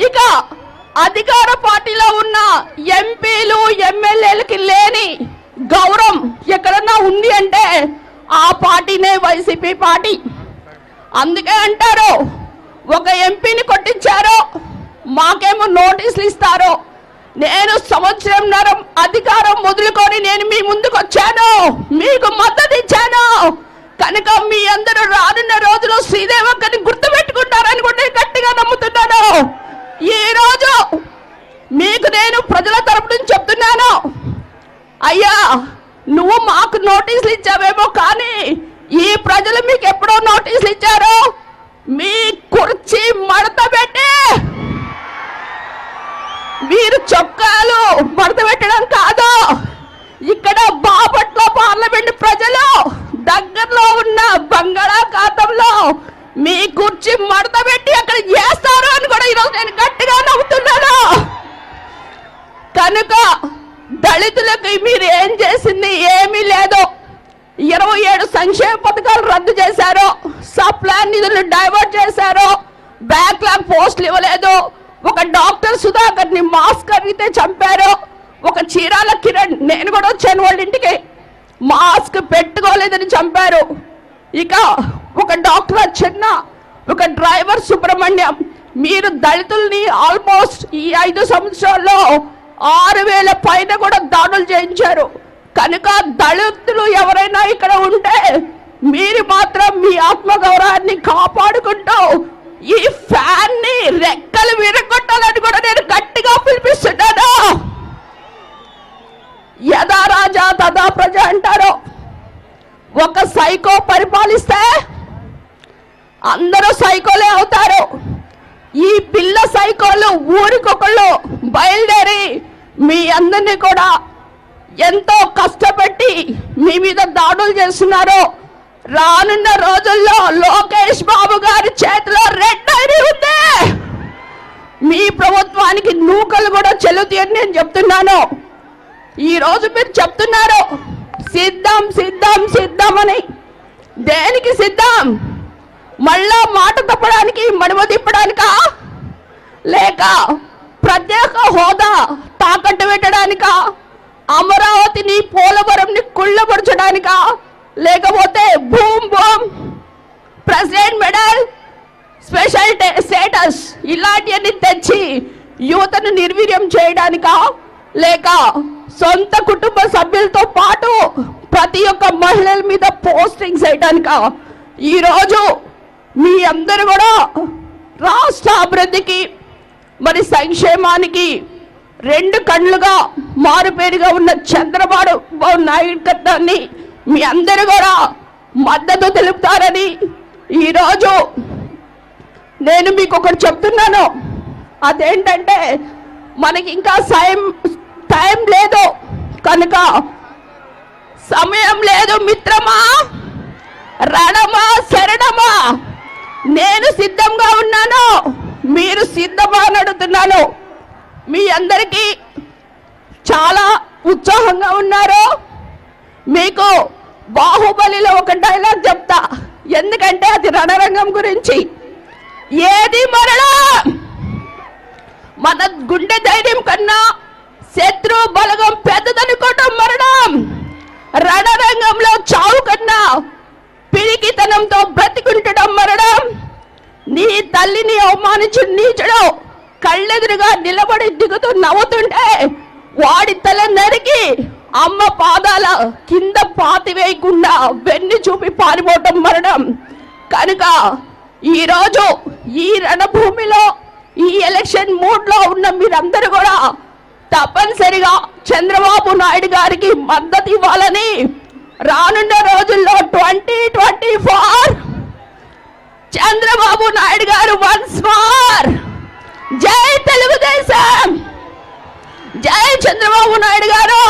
ఇక అధికార పార్టీలో ఉన్న ఎంపీలు ఎమ్మెల్యేలకి లేని గౌరవం ఎక్కడన్నా ఉంది అంటే ఆ పార్టీనే వైసీపీ పార్టీ. అందుకే అంటారు, ఒక ఎంపీని కొట్టించారు, మాకేమో నోటీసులు ఇస్తారు. నేను సంవత్సరంన్నర అధికారం వదులుకొని నేను మీ ముందుకు వచ్చాను, మీకు మద్దతు ఇచ్చాను కనుక మీ అందరూ రానున్న రోజులు శ్రీదేవక్కని గుర్తుపెట్టుకుంటారని కూడా నేను గట్టిగా నమ్ముతున్నాను. ఈ రోజు మీకు నేను ప్రజల తరపు నుంచి చెప్తున్నాను, అయ్యా నువ్వు మాకు నోటీసులు ఇచ్చావేమో కానీ ఈ ప్రజలు మీకు ఎప్పుడో నోటీసులు ఇచ్చారు. మీ కుర్చీ మడత పెట్టి మీరు చొక్కాలు మడత పెట్టడం కాదు, ఇక్కడ బాపట్ల పార్లమెంట్ ప్రజలు దగ్గరలో ఉన్న బంగాళాఖాతంలో మీ కుర్చీ మడత పెట్టి అక్కడ చేస్తారు అని కూడా ఈరోజు నేను గట్టిగా నమ్ముతున్నాను. కనుక దళితులకు మీరు ఏం చేసింది ఏమీ లేదు. 27 సంక్షేమ పథకాలు రద్దు చేశారు, సప్లాన్ నిధులు డైవర్ట్ చేశారు, బ్యాక్లాగ్ పోస్టులు ఇవ్వలేదు, ఒక డాక్టర్ సుధాకర్ ని మాస్క్ అడిగితే చంపారు, ఒక చీరాల కిరణ్ నేను కూడా వచ్చాను వాళ్ళ ఇంటికి మాస్క్ పెట్టుకోలేదని చంపారు. ఇక ఒక డాక్టర్ చిన్న, ఒక డ్రైవర్ సుబ్రహ్మణ్యం, మీరు దళితుల్ని ఆల్మోస్ట్ ఈ 5 సంవత్సరాల్లో 6,000 పైన కూడా దాడులు చేయించారు. కనుక దళితులు ఎవరైనా ఇక్కడ ఉంటే మీరు మాత్రం మీ ఆత్మగౌరవాన్ని కాపాడుకుంటూ ఈ ఫ్యాన్ ని రెక్కలు విరగొట్టాలని కూడా నేను గట్టిగా పిలిపిస్తున్నాను. యథా రాజా తదా ప్రజ అంటారు. ఒక సైకో పరిపాలిస్తే అందరూ సైకోలే అవుతారు. ఈ పిల్ల సైకోలు ఊరికొకళ్ళు బయలుదేరి మీ అందరినీ కూడా ఎంతో కష్టపెట్టి మీ మీద దాడులు చేస్తున్నారు. రానున్న రోజుల్లో లోకేష్ బాబు గారి చేతిలో రెడ్ ఐడి ఉంది, మీ ప్రభుత్వానికి నూకలు కూడా చెల్లుతాయని నేను చెప్తున్నాను. ఈ రోజు మీరు చెప్తున్నారు సిద్ధం సిద్ధం సిద్ధం అని. దేనికి సిద్ధం? మళ్ళా మాట తప్పడానికి, మడమ తిప్పడానికా, లేక ప్రత్యేక హోదా తాకట్టు పెట్టడానికా, అమరావతిని పోలవరంని కుళ్ళపరచడానికా, లేకపోతే boom boom president medal special status ఇలాంటివన్నీ తెచ్చి యువతను నిర్వీర్యం చేయడానికా, లేక సొంత కుటుంబ సభ్యులతో పాటు ప్రతి ఒక్క మహిళల మీద పోస్టింగ్స్ వేయడానికా? ఈరోజు మీ అందరూ కూడా రాష్ట్ర అభివృద్ధికి సంక్షేమానికి 2 కళ్ళుగా మారుపేరుగా ఉన్న చంద్రబాబు నాయకత్వాన్ని మీ అందరూ కూడా మద్దతు తెలుపుతారని ఈరోజు నేను మీకు ఒకటి చెప్తున్నాను. అదేంటంటే మనకి ఇంకా టైం లేదు కనుక సమయం లేదు మిత్రమా, రణమా శరణమా, నేను సిద్ధంగా ఉన్నాను, మీరు సిద్ధమా అని అడుగుతున్నాను. మీ అందరికీ చాలా ఉత్సాహంగా ఉన్నారు. మీకు బాహుబలిలో ఒక డైలాగ్ చెప్తా, ఎందుకంటే అది రణరంగం గురించి. ఏది మరణం? మన గుండె ధైర్యం కన్నా శత్రు బలగం పెద్దదనుకోవటం మరణం. రణరంగంలో చావు కన్నా పిరికితనంతో బ్రతికుంటడం మరణం. నీ తల్లిని అవమానించి నీచుడు కళ్ళెదురుగా నిలబడి దిగుతూ నవ్వుతుంటే వాడి తల నరికి అమ్మ పాదాల కింద పాతివేయకుండా వెన్ను చూపి పారిపోవటం మరణం. కనుక ఈరోజు ఈ రణభూమిలో ఈ ఎలక్షన్ మూడ్ లో ఉన్న మీరందరూ కూడా తప్పనిసరిగా చంద్రబాబు నాయుడు గారికి మద్దతు ఇవ్వాలని రానున్న రోజుల్లో 2024 చంద్రబాబు నాయుడు గారు వన్స్ మోర్. జై తెలుగుదేశం, జై చంద్రబాబు నాయుడు గారు.